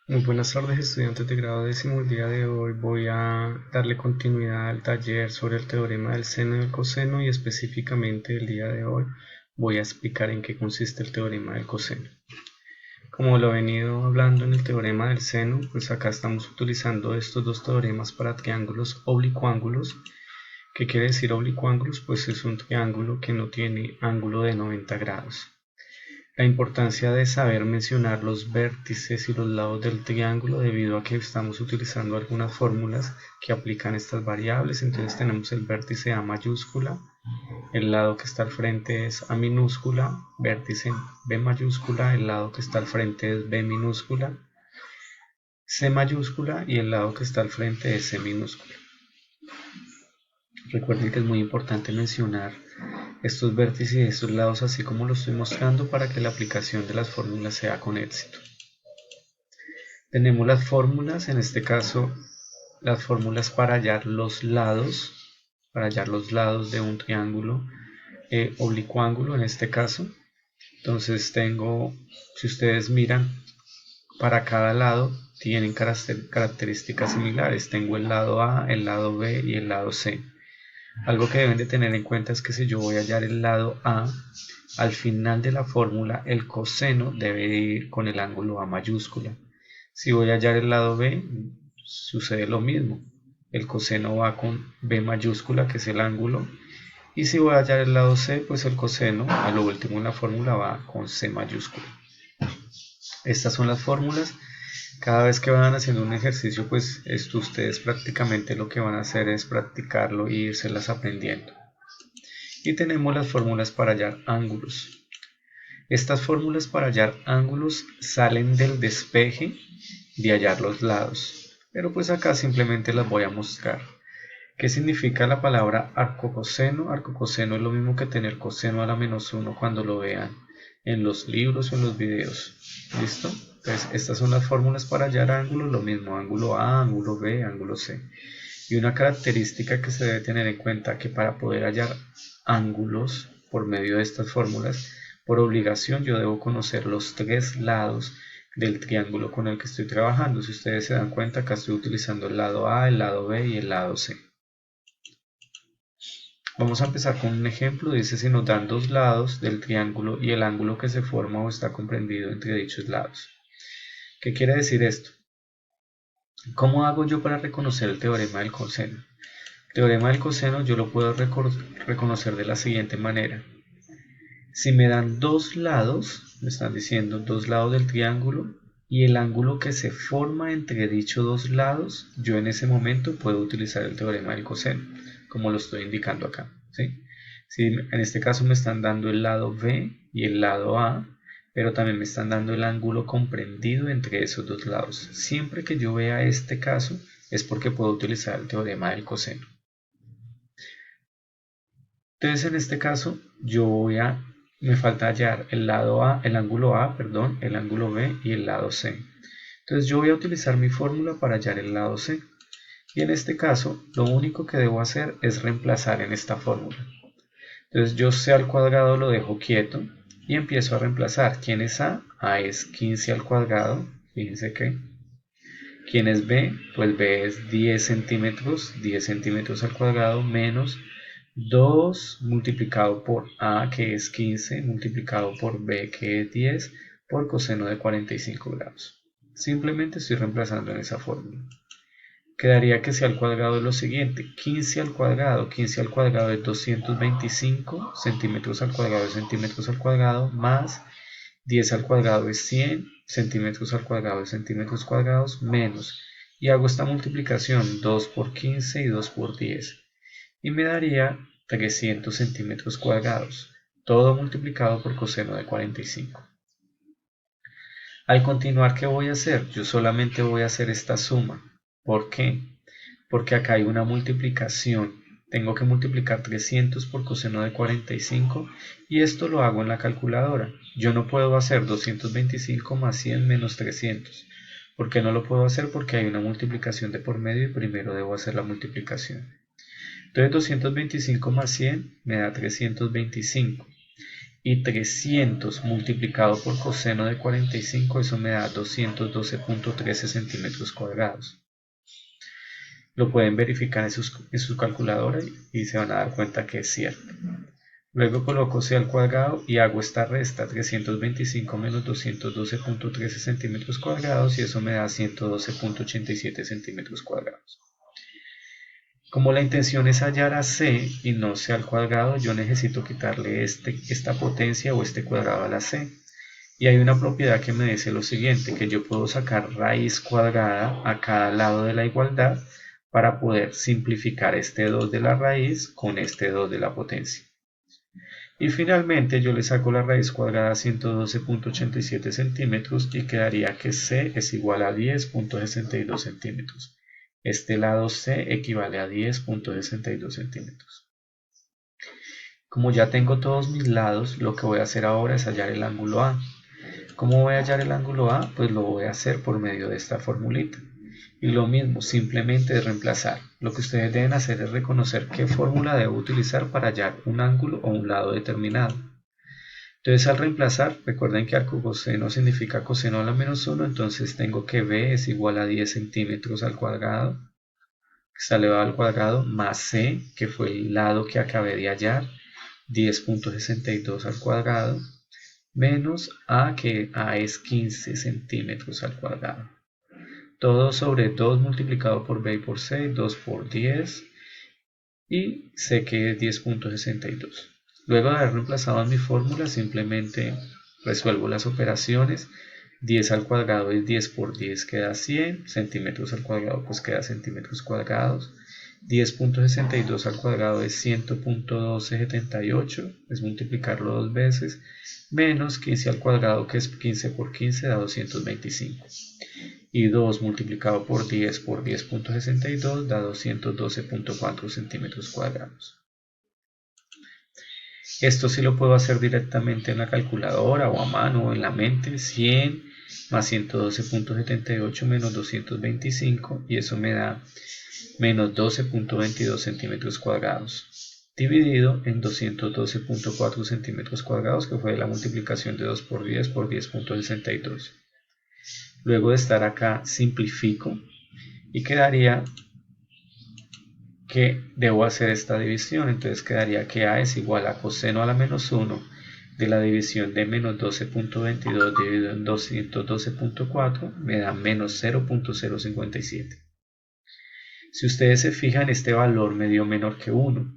Muy buenas tardes, estudiantes de grado décimo. El día de hoy voy a darle continuidad al taller sobre el teorema del seno y del coseno, y específicamente el día de hoy voy a explicar en qué consiste el teorema del coseno. Como lo he venido hablando en el teorema del seno, pues acá estamos utilizando estos dos teoremas para triángulos oblicuángulos. ¿Qué quiere decir oblicuángulos? Pues es un triángulo que no tiene ángulo de 90 grados. La importancia de saber mencionar los vértices y los lados del triángulo, debido a que estamos utilizando algunas fórmulas que aplican estas variables. Entonces tenemos el vértice A mayúscula, el lado que está al frente es A minúscula, vértice B mayúscula, el lado que está al frente es B minúscula, C mayúscula, y el lado que está al frente es C minúscula. Recuerden que es muy importante mencionar estos vértices y estos lados así como lo estoy mostrando, para que la aplicación de las fórmulas sea con éxito. Tenemos las fórmulas, en este caso las fórmulas para hallar los lados de un triángulo oblicuángulo en este caso. Entonces tengo, si ustedes miran, para cada lado tienen características similares. Tengo el lado A, el lado B y el lado C. Algo que deben de tener en cuenta es que si yo voy a hallar el lado A, al final de la fórmula el coseno debe ir con el ángulo A mayúscula. Si voy a hallar el lado B, sucede lo mismo. El coseno va con B mayúscula, que es el ángulo. Y si voy a hallar el lado C, pues el coseno, a lo último en la fórmula, va con C mayúscula. Estas son las fórmulas. Cada vez que van haciendo un ejercicio, pues ustedes prácticamente lo que van a hacer es practicarlo e irselas aprendiendo. Y tenemos las fórmulas para hallar ángulos. Estas fórmulas para hallar ángulos salen del despeje de hallar los lados, pero pues acá simplemente las voy a mostrar. ¿Qué significa la palabra arcocoseno? Arcocoseno es lo mismo que tener coseno a la menos 1 cuando lo vean en los libros o en los videos. ¿Listo? Entonces estas son las fórmulas para hallar ángulos, lo mismo, ángulo A, ángulo B, ángulo C. Y una característica que se debe tener en cuenta, que para poder hallar ángulos por medio de estas fórmulas, por obligación yo debo conocer los tres lados del triángulo con el que estoy trabajando. Si ustedes se dan cuenta, acá estoy utilizando el lado A, el lado B y el lado C. Vamos a empezar con un ejemplo. Dice: si nos dan dos lados del triángulo y el ángulo que se forma o está comprendido entre dichos lados. ¿Qué quiere decir esto? ¿Cómo hago yo para reconocer el teorema del coseno? El teorema del coseno yo lo puedo reconocer de la siguiente manera. Si me dan dos lados, me están diciendo dos lados del triángulo, y el ángulo que se forma entre dichos dos lados, yo en ese momento puedo utilizar el teorema del coseno, como lo estoy indicando acá, ¿sí? Si en este caso me están dando el lado B y el lado A, pero también me están dando el ángulo comprendido entre esos dos lados. Siempre que yo vea este caso, es porque puedo utilizar el teorema del coseno. Entonces en este caso me falta hallar el lado A, el ángulo A, perdón, el ángulo B y el lado C. Entonces yo voy a utilizar mi fórmula para hallar el lado C. Y en este caso, lo único que debo hacer es reemplazar en esta fórmula. Entonces yo C al cuadrado lo dejo quieto y empiezo a reemplazar. ¿Quién es A? A es 15 al cuadrado. Fíjense que. ¿Quién es B? Pues B es 10 centímetros. 10 centímetros al cuadrado menos 2 multiplicado por A, que es 15, multiplicado por B, que es 10, por coseno de 45 grados. Simplemente estoy reemplazando en esa fórmula. Quedaría que C al cuadrado es lo siguiente: 15 al cuadrado. 15 al cuadrado es 225 centímetros al cuadrado es centímetros al cuadrado, más 10 al cuadrado es 100 centímetros al cuadrado es centímetros cuadrados, menos, y hago esta multiplicación, 2 por 15 y 2 por 10, y me daría 300 centímetros cuadrados, todo multiplicado por coseno de 45. Al continuar, ¿qué voy a hacer? Yo solamente voy a hacer esta suma. ¿Por qué? Porque acá hay una multiplicación. Tengo que multiplicar 300 por coseno de 45, y esto lo hago en la calculadora. Yo no puedo hacer 225 más 100 menos 300. ¿Por qué no lo puedo hacer? Porque hay una multiplicación de por medio y primero debo hacer la multiplicación. Entonces 225 más 100 me da 325. y 300 multiplicado por coseno de 45, eso me da 212.13 centímetros cuadrados. Lo pueden verificar en su calculadora y se van a dar cuenta que es cierto. Luego coloco c al cuadrado y hago esta resta, 325 menos 212.13 centímetros cuadrados, y eso me da 112.87 centímetros cuadrados. Como la intención es hallar a c y no c al cuadrado, yo necesito quitarle esta potencia o este cuadrado a la c. Y hay una propiedad que me dice lo siguiente, que yo puedo sacar raíz cuadrada a cada lado de la igualdad para poder simplificar este 2 de la raíz con este 2 de la potencia. Y finalmente yo le saco la raíz cuadrada a 112.87 centímetros y quedaría que c es igual a 10.62 centímetros. Este lado c equivale a 10.62 centímetros. Como ya tengo todos mis lados, lo que voy a hacer ahora es hallar el ángulo A. ¿Cómo voy a hallar el ángulo A? Pues lo voy a hacer por medio de esta formulita. Y lo mismo, simplemente es reemplazar. Lo que ustedes deben hacer es reconocer qué fórmula debo utilizar para hallar un ángulo o un lado determinado. Entonces al reemplazar, recuerden que arcocoseno significa coseno a la menos 1, entonces tengo que B es igual a 10 centímetros al cuadrado, que está elevado al cuadrado, más C, que fue el lado que acabé de hallar, 10.62 al cuadrado, menos A, que A es 15 centímetros al cuadrado. Todo sobre 2 multiplicado por B y por C, 2 por 10, y sé que es 10.62. Luego de haber reemplazado en mi fórmula, simplemente resuelvo las operaciones. 10 al cuadrado es 10 por 10, queda 100, centímetros al cuadrado pues queda centímetros cuadrados. 10.62 al cuadrado es 100.1278, es multiplicarlo dos veces, menos 15 al cuadrado, que es 15 por 15, da 225. Y 2 multiplicado por 10.62 da 212.4 centímetros cuadrados. Esto sí lo puedo hacer directamente en la calculadora o a mano o en la mente. 100 más 112.78 menos 225, y eso me da menos 12.22 centímetros cuadrados, dividido en 212.4 centímetros cuadrados, que fue la multiplicación de 2 por 10 por 10.62. Luego de estar acá, simplifico y quedaría que debo hacer esta división. Entonces quedaría que A es igual a coseno a la menos 1 de la división de menos 12.22 dividido en 212.4, me da menos 0.057. Si ustedes se fijan, este valor me dio menor que 1.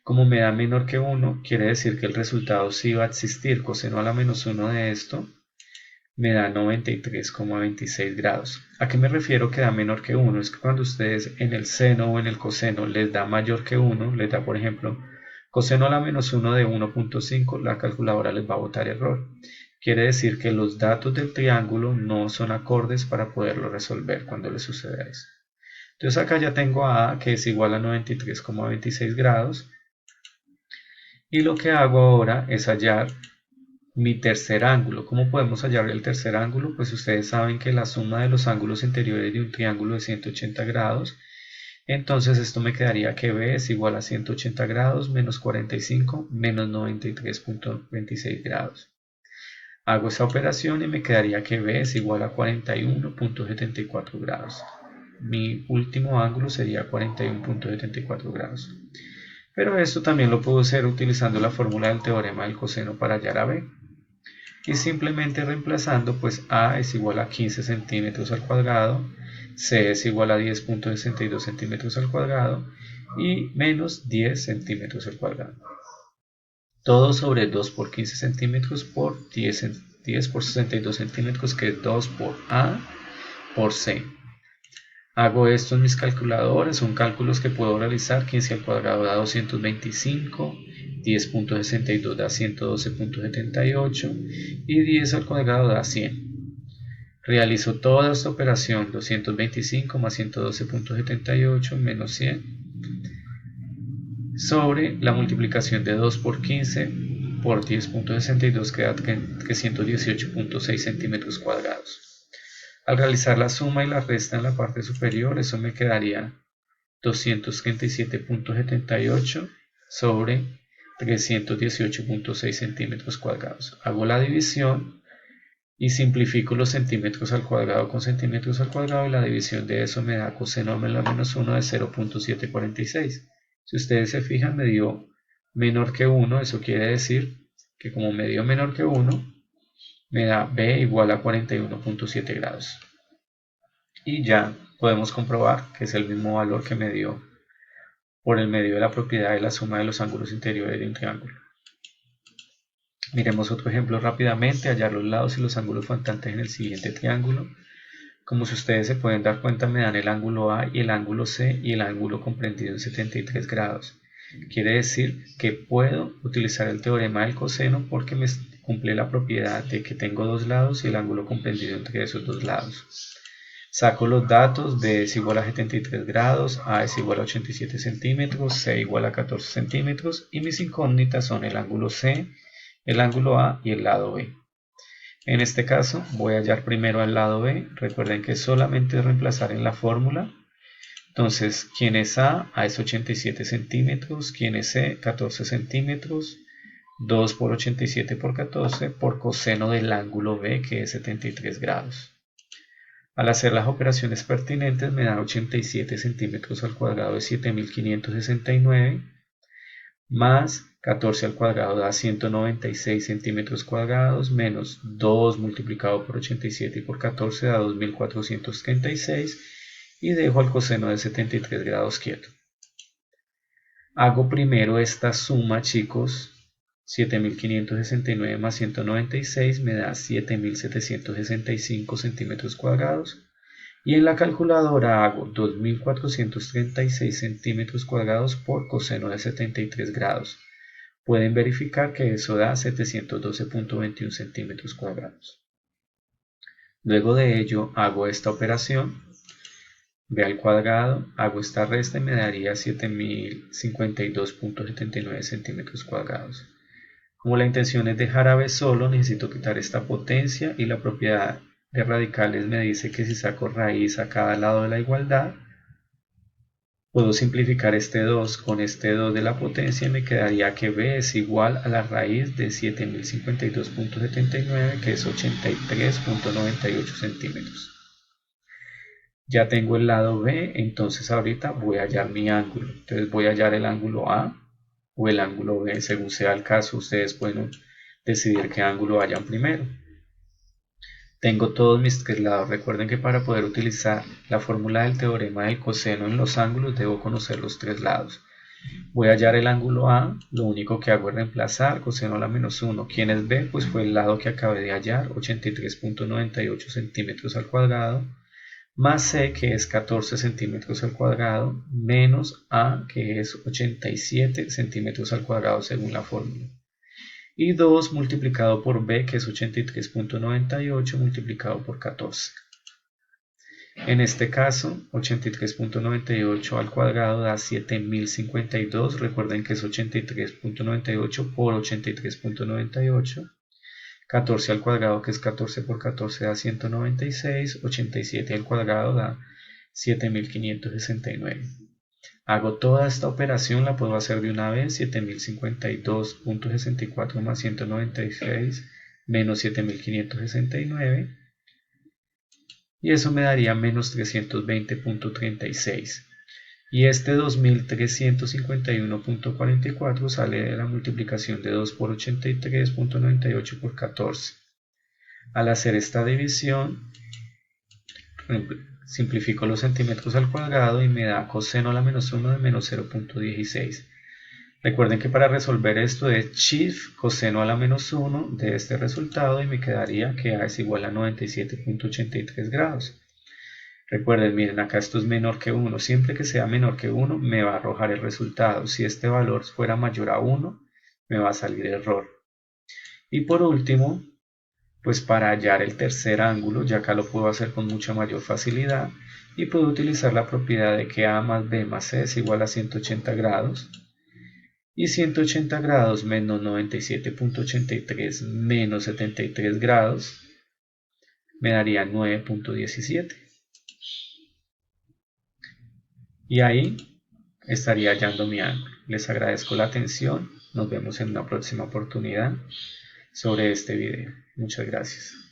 Como me da menor que 1, quiere decir que el resultado sí va a existir. Coseno a la menos 1 de esto me da 93,26 grados. ¿A qué me refiero que da menor que 1? Es que cuando ustedes en el seno o en el coseno les da mayor que 1, les da por ejemplo coseno a la menos 1 de 1.5, la calculadora les va a botar error. Quiere decir que los datos del triángulo no son acordes para poderlo resolver cuando les suceda eso. Entonces acá ya tengo a A, que es igual a 93,26 grados. Y lo que hago ahora es hallar mi tercer ángulo. ¿Cómo podemos hallar el tercer ángulo? Pues ustedes saben que la suma de los ángulos interiores de un triángulo es 180 grados. Entonces esto me quedaría que B es igual a 180 grados menos 45 menos 93.26 grados. Hago esa operación y me quedaría que B es igual a 41.74 grados. Mi último ángulo sería 41.74 grados. Pero esto también lo puedo hacer utilizando la fórmula del teorema del coseno para hallar a B. Y simplemente reemplazando, pues A es igual a 15 centímetros al cuadrado, C es igual a 10.62 centímetros al cuadrado y menos 10 centímetros al cuadrado. Todo sobre 2 por 15 centímetros por 10 por 62 centímetros, que es 2 por A por C. Hago esto en mis calculadores, son cálculos que puedo realizar. 15 al cuadrado da 225, 10.62 da 112.78 y 10 al cuadrado da 100. Realizo toda esta operación, 225 más 112.78 menos 100, sobre la multiplicación de 2 por 15 por 10.62, que da 118.6 centímetros cuadrados. Al realizar la suma y la resta en la parte superior, eso me quedaría 237.78 sobre 318.6 centímetros cuadrados. Hago la división y simplifico los centímetros al cuadrado con centímetros al cuadrado, y la división de eso me da coseno de la menos 1 de 0.746. Si ustedes se fijan, me dio menor que 1, eso quiere decir que como me dio menor que 1, me da b igual a 41.7 grados. Y ya podemos comprobar que es el mismo valor que me dio por el medio de la propiedad de la suma de los ángulos interiores de un triángulo. Miremos otro ejemplo rápidamente: hallar los lados y los ángulos faltantes en el siguiente triángulo. Como si ustedes se pueden dar cuenta, me dan el ángulo A y el ángulo C y el ángulo comprendido en 73 grados. Quiere decir que puedo utilizar el teorema del coseno porque me cumple la propiedad de que tengo dos lados y el ángulo comprendido entre esos dos lados. Saco los datos: B es igual a 73 grados, A es igual a 87 centímetros, C igual a 14 centímetros, y mis incógnitas son el ángulo C, el ángulo A y el lado B. En este caso voy a hallar primero al lado B. Recuerden que solamente es reemplazar en la fórmula. Entonces, ¿quién es A? A es 87 centímetros. ¿Quién es C? 14 centímetros. 2 por 87 por 14 por coseno del ángulo B, que es 73 grados. Al hacer las operaciones pertinentes me da 87 centímetros al cuadrado de 7569, más 14 al cuadrado da 196 centímetros cuadrados, menos 2 multiplicado por 87 y por 14 da 2436, y dejo el coseno de 73 grados quieto. Hago primero esta suma, chicos. 7569 más 196 me da 7765 centímetros cuadrados. Y en la calculadora hago 2436 centímetros cuadrados por coseno de 73 grados. Pueden verificar que eso da 712.21 centímetros cuadrados. Luego de ello hago esta operación. B al cuadrado, hago esta resta y me daría 7052.79 centímetros cuadrados. Como la intención es dejar a B solo, necesito quitar esta potencia, y la propiedad de radicales me dice que si saco raíz a cada lado de la igualdad, puedo simplificar este 2 con este 2 de la potencia y me quedaría que B es igual a la raíz de 7052.79, que es 83.98 centímetros. Ya tengo el lado B, entonces ahorita voy a hallar mi ángulo. Entonces voy a hallar el ángulo A o el ángulo B, según sea el caso. Ustedes pueden decidir qué ángulo hallan primero. Tengo todos mis tres lados. Recuerden que para poder utilizar la fórmula del teorema del coseno en los ángulos debo conocer los tres lados. Voy a hallar el ángulo A, lo único que hago es reemplazar coseno a la menos 1. ¿Quién es B? Pues fue el lado que acabé de hallar, 83.98 centímetros al cuadrado, más C, que es 14 centímetros al cuadrado, menos A, que es 87 centímetros al cuadrado según la fórmula. Y 2 multiplicado por B, que es 83.98 multiplicado por 14. En este caso, 83.98 al cuadrado da 7052. Recuerden que es 83.98 por 83.98. 14 al cuadrado, que es 14 por 14, da 196. 87 al cuadrado da 7569. Hago toda esta operación, la puedo hacer de una vez. 7052.64 más 196 menos 7569. Y eso me daría menos 320.36. Y este 2351.44 sale de la multiplicación de 2 por 83.98 por 14. Al hacer esta división, simplifico los centímetros al cuadrado y me da coseno a la menos 1 de menos 0.16. Recuerden que para resolver esto es shift coseno a la menos 1 de este resultado, y me quedaría que A es igual a 97.83 grados. Recuerden, miren, acá esto es menor que 1. Siempre que sea menor que 1 me va a arrojar el resultado. Si este valor fuera mayor a 1, me va a salir error. Y por último, pues para hallar el tercer ángulo, ya acá lo puedo hacer con mucha mayor facilidad, y puedo utilizar la propiedad de que A más B más C es igual a 180 grados. Y 180 grados menos 97.83 menos 73 grados me daría 9.17. Y ahí estaría hallando mi ángulo. Les agradezco la atención. Nos vemos en una próxima oportunidad sobre este video. Muchas gracias.